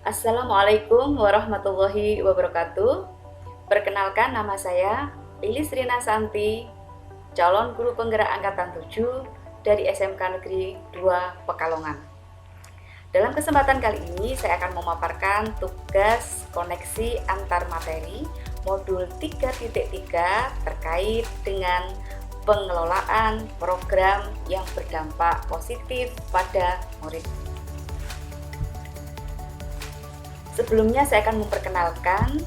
Assalamualaikum warahmatullahi wabarakatuh. Perkenalkan, nama saya Lilis Rina Santi, calon guru penggerak angkatan 7 dari SMK Negeri 2 Pekalongan. Dalam kesempatan kali ini saya akan memaparkan tugas koneksi antar materi modul 3.3 terkait dengan pengelolaan program yang berdampak positif pada murid. Sebelumnya saya akan memperkenalkan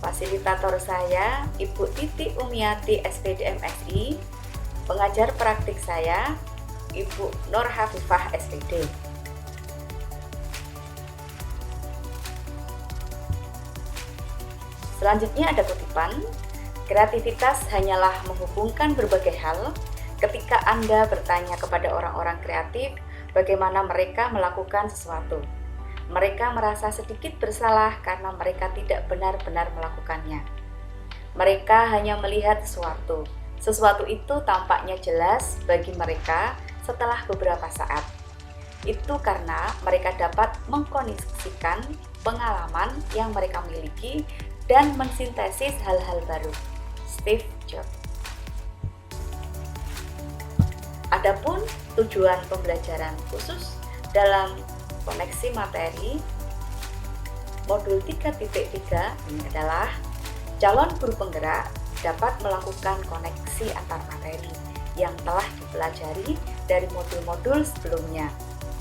fasilitator saya, Ibu Titi Umiati SPD MSI, pengajar praktik saya, Ibu Nur Hafifah SPD. Selanjutnya ada kutipan, kreativitas hanyalah menghubungkan berbagai hal. Ketika Anda bertanya kepada orang-orang kreatif bagaimana mereka melakukan sesuatu, mereka merasa sedikit bersalah karena mereka tidak benar-benar melakukannya. Mereka hanya melihat sesuatu. Sesuatu itu tampaknya jelas bagi mereka setelah beberapa saat. Itu karena mereka dapat mengkoneksikan pengalaman yang mereka miliki dan mensintesis hal-hal baru. Steve Jobs. Adapun tujuan pembelajaran khusus dalam koneksi materi modul 3.3 ini adalah calon guru penggerak dapat melakukan koneksi antar materi yang telah dipelajari dari modul-modul sebelumnya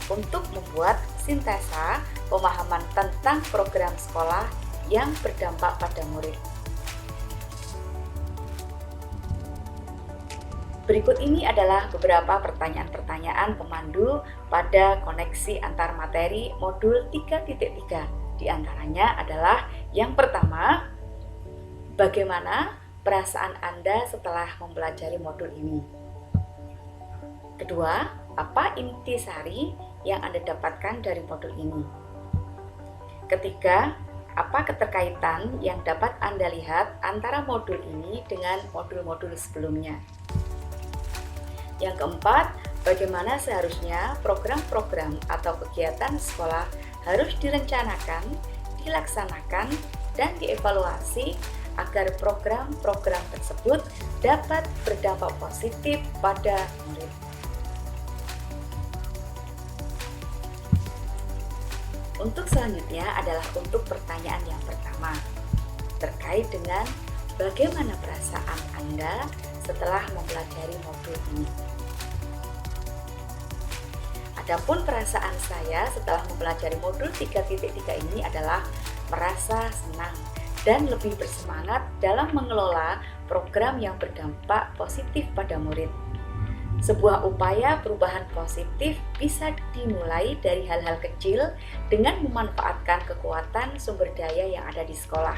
untuk membuat sintesa pemahaman tentang program sekolah yang berdampak pada murid. Berikut ini adalah beberapa pertanyaan-pertanyaan pemandu pada koneksi antar materi modul 3.3. Di antaranya adalah yang pertama, bagaimana perasaan Anda setelah mempelajari modul ini? Kedua, apa intisari yang Anda dapatkan dari modul ini? Ketiga, apa keterkaitan yang dapat Anda lihat antara modul ini dengan modul-modul sebelumnya? Yang keempat, bagaimana seharusnya program-program atau kegiatan sekolah harus direncanakan, dilaksanakan, dan dievaluasi agar program-program tersebut dapat berdampak positif pada murid. Untuk selanjutnya adalah untuk pertanyaan yang pertama, terkait dengan bagaimana perasaan Anda setelah mempelajari modul ini. Adapun perasaan saya setelah mempelajari modul 3.3 ini adalah merasa senang dan lebih bersemangat dalam mengelola program yang berdampak positif pada murid. Sebuah upaya perubahan positif bisa dimulai dari hal-hal kecil dengan memanfaatkan kekuatan sumber daya yang ada di sekolah.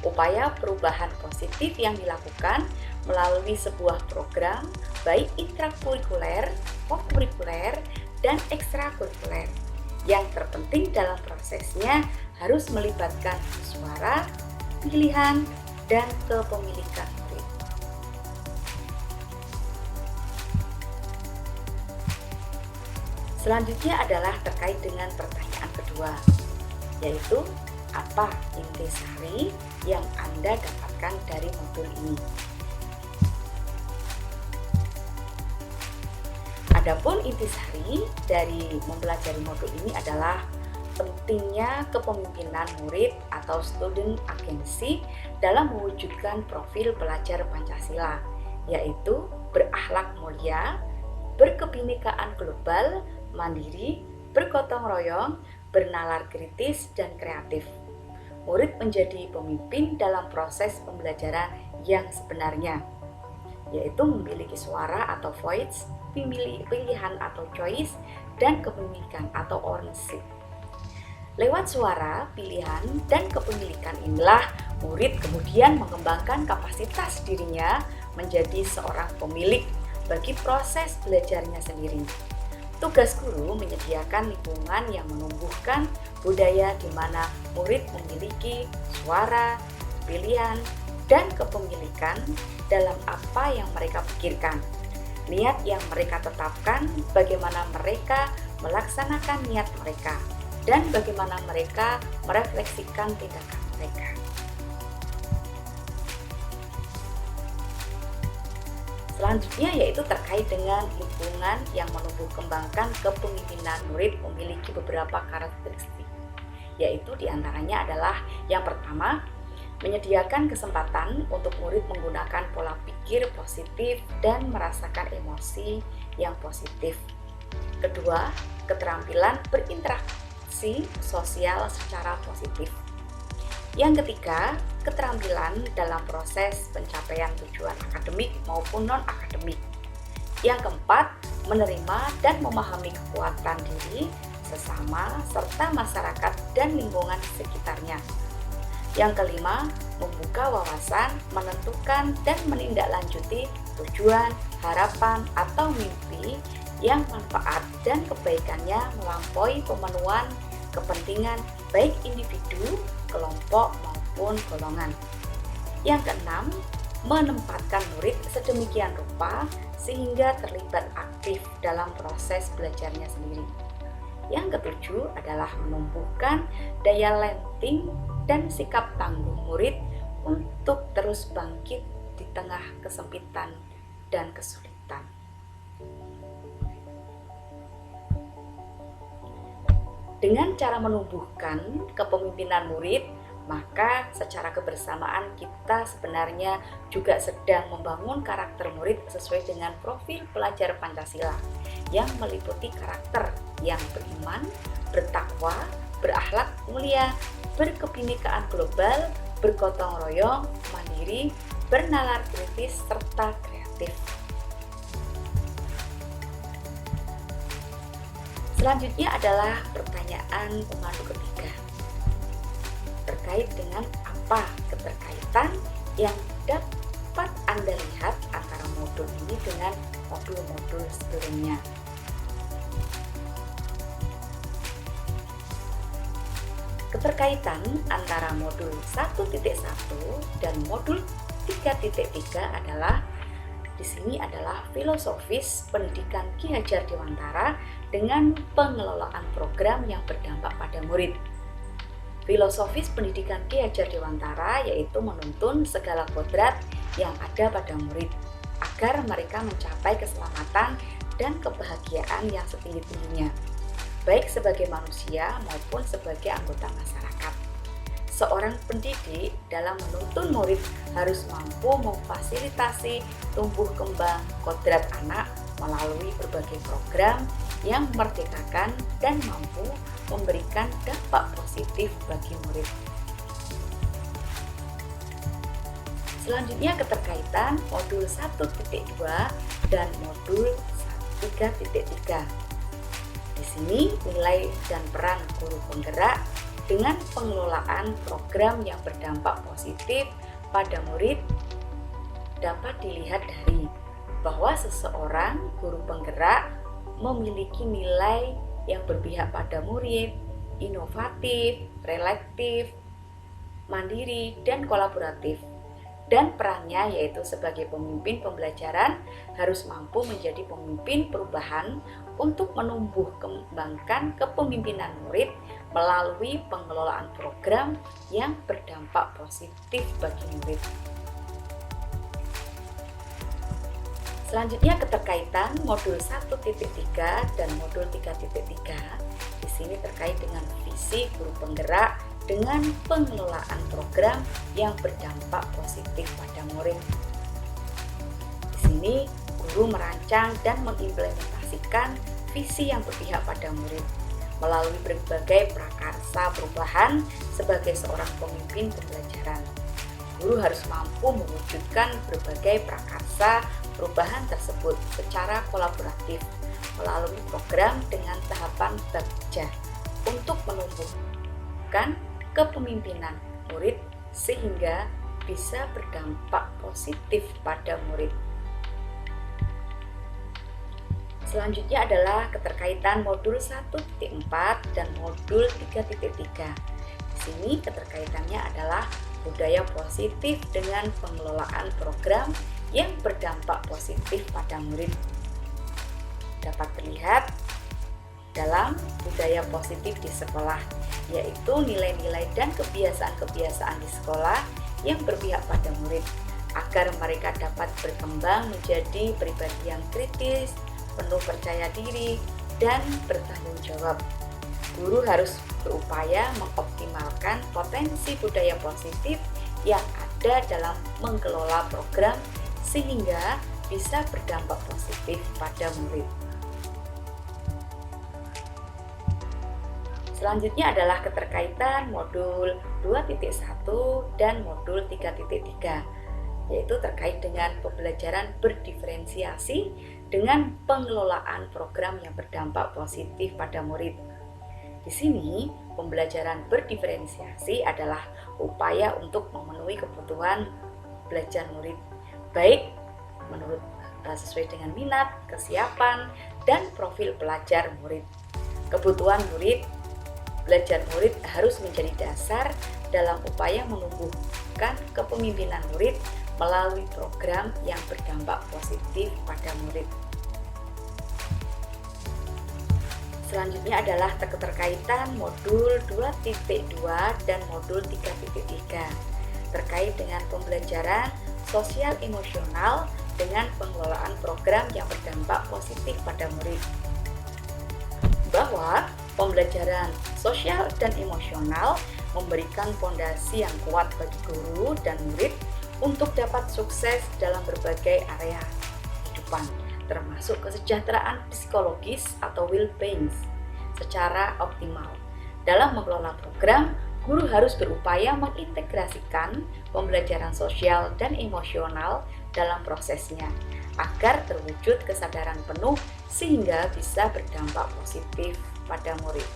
Upaya perubahan positif yang dilakukan melalui sebuah program baik intrakurikuler, kokurikuler, dan ekstrakurikuler. Yang terpenting dalam prosesnya harus melibatkan suara, pilihan, dan kepemilikan murid. Selanjutnya adalah terkait dengan pertanyaan kedua, yaitu apa intisari yang Anda dapatkan dari modul ini? Adapun intisari dari mempelajari modul ini adalah pentingnya kepemimpinan murid atau student agency dalam mewujudkan profil pelajar Pancasila, yaitu berakhlak mulia, berkebinekaan global, mandiri, bergotong royong, bernalar kritis, dan kreatif. Murid menjadi pemimpin dalam proses pembelajaran yang sebenarnya, yaitu memiliki suara atau voice, pilihan atau choice, dan kepemilikan atau ownership. Lewat suara, pilihan, dan kepemilikan inilah murid kemudian mengembangkan kapasitas dirinya menjadi seorang pemilik bagi proses belajarnya sendiri. Tugas guru menyediakan lingkungan yang menumbuhkan budaya di mana murid memiliki suara, pilihan, dan kepemilikan dalam apa yang mereka pikirkan. Niat yang mereka tetapkan, bagaimana mereka melaksanakan niat mereka. dan bagaimana mereka merefleksikan tindakan mereka. Selanjutnya yaitu terkait dengan lingkungan yang menumbuh kembangkan kepemimpinan murid memiliki beberapa karakteristik, yaitu diantaranya adalah yang pertama, menyediakan kesempatan untuk murid menggunakan pola pikir positif dan merasakan emosi yang positif. Kedua, keterampilan berinteraksi sosial secara positif. Yang ketiga, keterampilan dalam proses pencapaian tujuan akademik maupun non-akademik. Yang keempat, menerima dan memahami kekuatan diri, sesama, serta masyarakat dan lingkungan sekitarnya. Yang kelima, membuka wawasan, menentukan dan menindaklanjuti tujuan, harapan, atau mimpi yang manfaat dan kebaikannya melampaui pemenuhan kepentingan baik individu, kelompok, maupun golongan. Yang keenam, menempatkan murid sedemikian rupa sehingga terlibat aktif dalam proses belajarnya sendiri. Yang ketujuh adalah menumbuhkan daya lenting dan sikap tangguh murid untuk terus bangkit di tengah kesempitan dan kesulitan. Dengan cara menumbuhkan kepemimpinan murid, maka secara kebersamaan kita sebenarnya juga sedang membangun karakter murid sesuai dengan profil pelajar Pancasila yang meliputi karakter yang beriman, bertakwa, berakhlak mulia, berkebinekaan global, bergotong royong, mandiri, bernalar kritis, serta kreatif. Selanjutnya adalah pertanyaan pemandu ketiga. Terkait dengan apa keterkaitan yang dapat Anda lihat antara modul ini dengan modul-modul sebelumnya? Keterkaitan antara modul 1.1 dan modul 3.3 adalah di sini adalah filosofis pendidikan Ki Hajar Dewantara dengan pengelolaan program yang berdampak pada murid. Filosofis pendidikan Ki Hajar Dewantara yaitu menuntun segala kodrat yang ada pada murid agar mereka mencapai keselamatan dan kebahagiaan yang setinggi-tingginya, baik sebagai manusia maupun sebagai anggota masyarakat. Seorang pendidik dalam menuntun murid harus mampu memfasilitasi tumbuh kembang kodrat anak melalui berbagai program yang memerdekakan dan mampu memberikan dampak positif bagi murid. Selanjutnya keterkaitan modul 1.2 dan modul 3.3. Di sini nilai dan peran guru penggerak dengan pengelolaan program yang berdampak positif pada murid dapat dilihat dari bahwa seseorang guru penggerak memiliki nilai yang berpihak pada murid, inovatif, relatif, mandiri, dan kolaboratif. Dan perannya yaitu sebagai pemimpin pembelajaran harus mampu menjadi pemimpin perubahan untuk menumbuh kembangkan kepemimpinan murid melalui pengelolaan program yang berdampak positif bagi murid. Selanjutnya keterkaitan modul 1.3 dan modul 3.3. Di sini terkait dengan visi guru penggerak dengan pengelolaan program yang berdampak positif pada murid. Di sini guru merancang dan mengimplementasikan visi yang berpihak pada murid melalui berbagai prakarsa perubahan sebagai seorang pemimpin pembelajaran. Guru harus mampu mewujudkan berbagai prakarsa perubahan tersebut secara kolaboratif melalui program dengan tahapan bagja untuk menumbuhkan kepemimpinan murid sehingga bisa berdampak positif pada murid. Selanjutnya adalah keterkaitan modul 1.4 dan modul 3.3. Di sini keterkaitannya adalah budaya positif dengan pengelolaan program yang berdampak positif pada murid. Dapat terlihat dalam budaya positif di sekolah, yaitu nilai-nilai dan kebiasaan-kebiasaan di sekolah yang berpihak pada murid, agar mereka dapat berkembang menjadi pribadi yang kritis, penuh percaya diri, dan bertanggung jawab. Guru harus berupaya mengoptimalkan potensi budaya positif yang ada dalam mengelola program sehingga bisa berdampak positif pada murid. Selanjutnya adalah keterkaitan modul 2.1 dan modul 3.3, yaitu terkait dengan pembelajaran berdiferensiasi dengan pengelolaan program yang berdampak positif pada murid. Di sini, pembelajaran berdiferensiasi adalah upaya untuk memenuhi kebutuhan belajar murid, baik menurut sesuai dengan minat, kesiapan, dan profil pelajar murid. Kebutuhan murid belajar murid harus menjadi dasar dalam upaya menumbuhkan kepemimpinan murid melalui program yang berdampak positif pada murid. Selanjutnya adalah keterkaitan modul 2.2 dan modul 3.3 terkait dengan pembelajaran sosial emosional dengan pengelolaan program yang berdampak positif pada murid. Bahwa pembelajaran sosial dan emosional memberikan fondasi yang kuat bagi guru dan murid untuk dapat sukses dalam berbagai area kehidupan, termasuk kesejahteraan psikologis atau well-being secara optimal. Dalam mengelola program, guru harus berupaya mengintegrasikan pembelajaran sosial dan emosional dalam prosesnya agar terwujud kesadaran penuh sehingga bisa berdampak positif pada murid.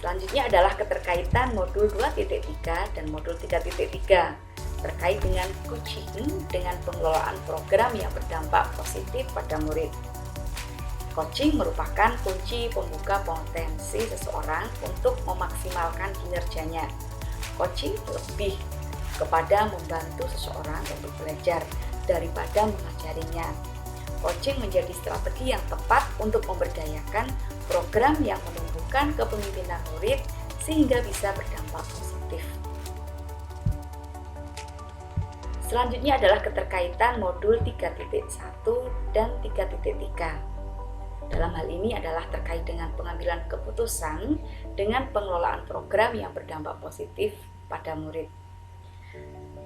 Selanjutnya adalah keterkaitan modul 2.3 dan modul 3.3 terkait dengan coaching dengan pengelolaan program yang berdampak positif pada murid. Coaching merupakan kunci pembuka potensi seseorang untuk memaksimalkan kinerjanya. Coaching lebih kepada membantu seseorang untuk belajar daripada mengajarinya. Coaching menjadi strategi yang tepat untuk memberdayakan program yang menumbuhkan kepemimpinan murid sehingga bisa berdampak positif. Selanjutnya adalah keterkaitan modul 3.1 dan 3.3. Dalam hal ini adalah terkait dengan pengambilan keputusan dengan pengelolaan program yang berdampak positif pada murid.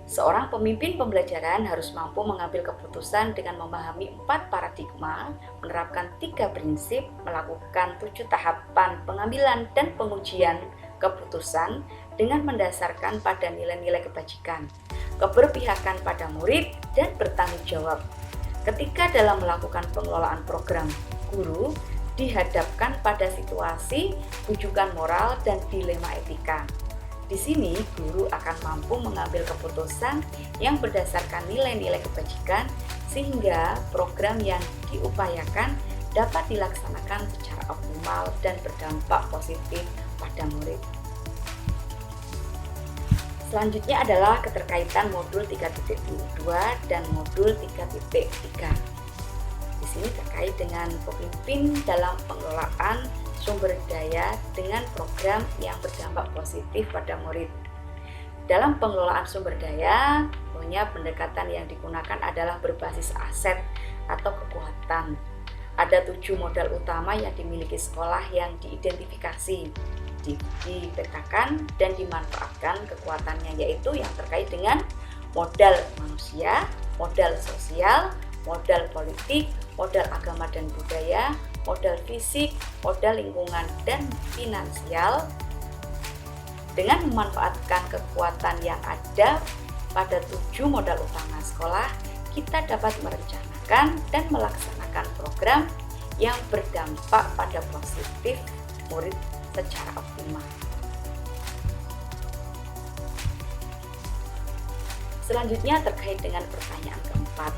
Seorang pemimpin pembelajaran harus mampu mengambil keputusan dengan memahami 4 paradigma, menerapkan 3 prinsip, melakukan 7 tahapan pengambilan dan pengujian keputusan dengan mendasarkan pada nilai-nilai kebajikan, keberpihakan pada murid, dan bertanggung jawab. Ketika dalam melakukan pengelolaan program, guru dihadapkan pada situasi, rujukan moral, dan dilema etika. Di sini, guru akan mampu mengambil keputusan yang berdasarkan nilai-nilai kebajikan sehingga program yang diupayakan dapat dilaksanakan secara optimal dan berdampak positif pada murid. Selanjutnya adalah keterkaitan modul 3.2 dan modul 3.3. Di sini terkait dengan pemimpin dalam pengelolaan sumber daya dengan program yang berdampak positif pada murid. Dalam pengelolaan sumber daya, punya pendekatan yang digunakan adalah berbasis aset atau kekuatan. Ada 7 modal utama yang dimiliki sekolah yang diidentifikasi, dipetakan dan dimanfaatkan kekuatannya, yaitu yang terkait dengan modal manusia, modal sosial, modal politik, modal agama dan budaya, modal fisik, modal lingkungan, dan finansial. Dengan memanfaatkan kekuatan yang ada pada 7 modal utama sekolah, kita dapat merencanakan dan melaksanakan program yang berdampak pada positif murid secara optimal. Selanjutnya terkait dengan pertanyaan keempat,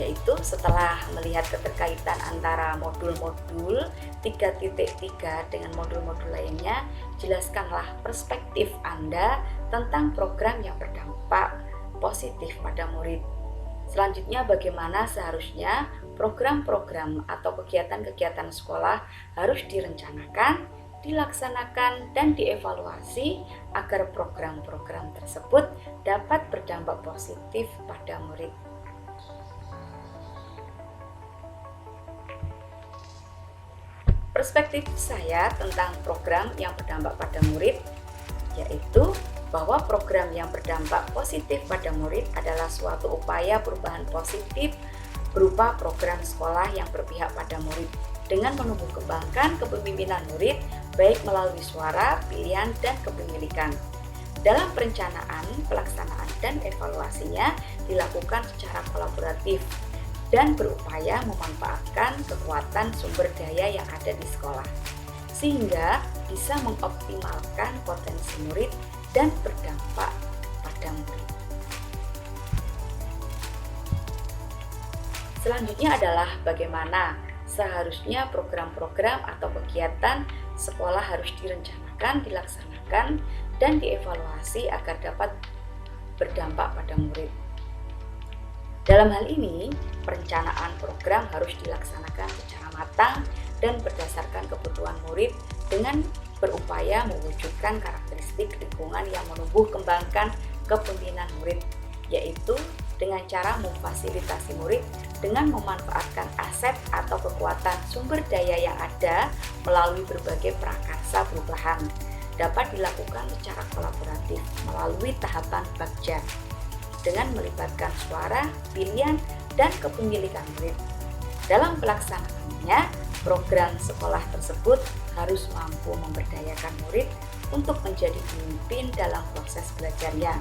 yaitu setelah melihat keterkaitan antara modul-modul 3.3 dengan modul-modul lainnya, jelaskanlah perspektif Anda tentang program yang berdampak positif pada murid. Selanjutnya, bagaimana seharusnya program-program atau kegiatan-kegiatan sekolah harus direncanakan, dilaksanakan, dan dievaluasi agar program-program tersebut dapat berdampak positif pada murid. Perspektif saya tentang program yang berdampak pada murid yaitu bahwa program yang berdampak positif pada murid adalah suatu upaya perubahan positif berupa program sekolah yang berpihak pada murid dengan menumbuh kembangkan kepemimpinan murid baik melalui suara, pilihan, dan kepemilikan. Dalam perencanaan, pelaksanaan, dan evaluasinya dilakukan secara kolaboratif dan berupaya memanfaatkan kekuatan sumber daya yang ada di sekolah sehingga bisa mengoptimalkan potensi murid dan berdampak pada murid. Selanjutnya adalah bagaimana seharusnya program-program atau kegiatan sekolah harus direncanakan, dilaksanakan, dan dievaluasi agar dapat berdampak pada murid. Dalam hal ini, perencanaan program harus dilaksanakan secara matang dan berdasarkan kebutuhan murid dengan berupaya mewujudkan karakteristik lingkungan yang menumbuh kembangkan kepemimpinan murid, yaitu dengan cara memfasilitasi murid dengan memanfaatkan aset atau kekuatan sumber daya yang ada melalui berbagai prakarsa perubahan. Dapat dilakukan secara kolaboratif melalui tahapan bagja dengan melibatkan suara, pilihan, dan kepemilikan murid. Dalam pelaksanaannya, program sekolah tersebut harus mampu memberdayakan murid untuk menjadi pemimpin dalam proses belajarnya.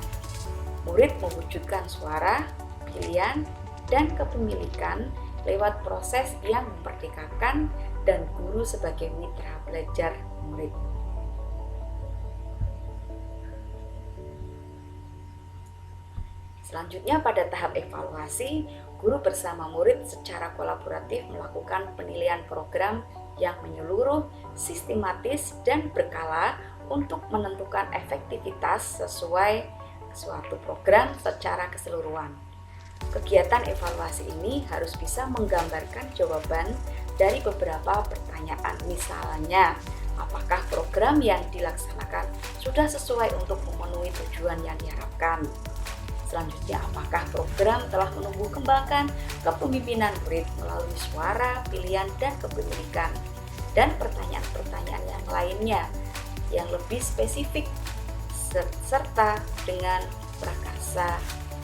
Murid mewujudkan suara, pilihan, dan kepemilikan lewat proses yang memerdekakan dan guru sebagai mitra belajar murid. Selanjutnya, pada tahap evaluasi, guru bersama murid secara kolaboratif melakukan penilaian program yang menyeluruh, sistematis, dan berkala untuk menentukan efektivitas sesuai suatu program secara keseluruhan. Kegiatan evaluasi ini harus bisa menggambarkan jawaban dari beberapa pertanyaan, misalnya, apakah program yang dilaksanakan sudah sesuai untuk memenuhi tujuan yang diharapkan? Selanjutnya, apakah program telah menumbuh kembangkan kepemimpinan murid melalui suara, pilihan, dan kepemilikan? Dan pertanyaan-pertanyaan yang lainnya yang lebih spesifik serta dengan prakarsa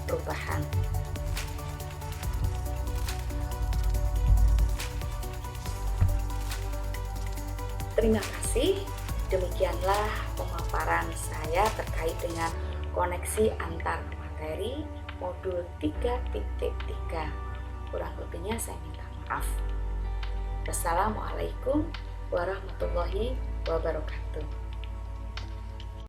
perubahan. Terima kasih. Demikianlah pemaparan saya terkait dengan koneksi antar materi modul 3.3. Kurang lebihnya saya minta maaf. Wassalamualaikum warahmatullahi wabarakatuh.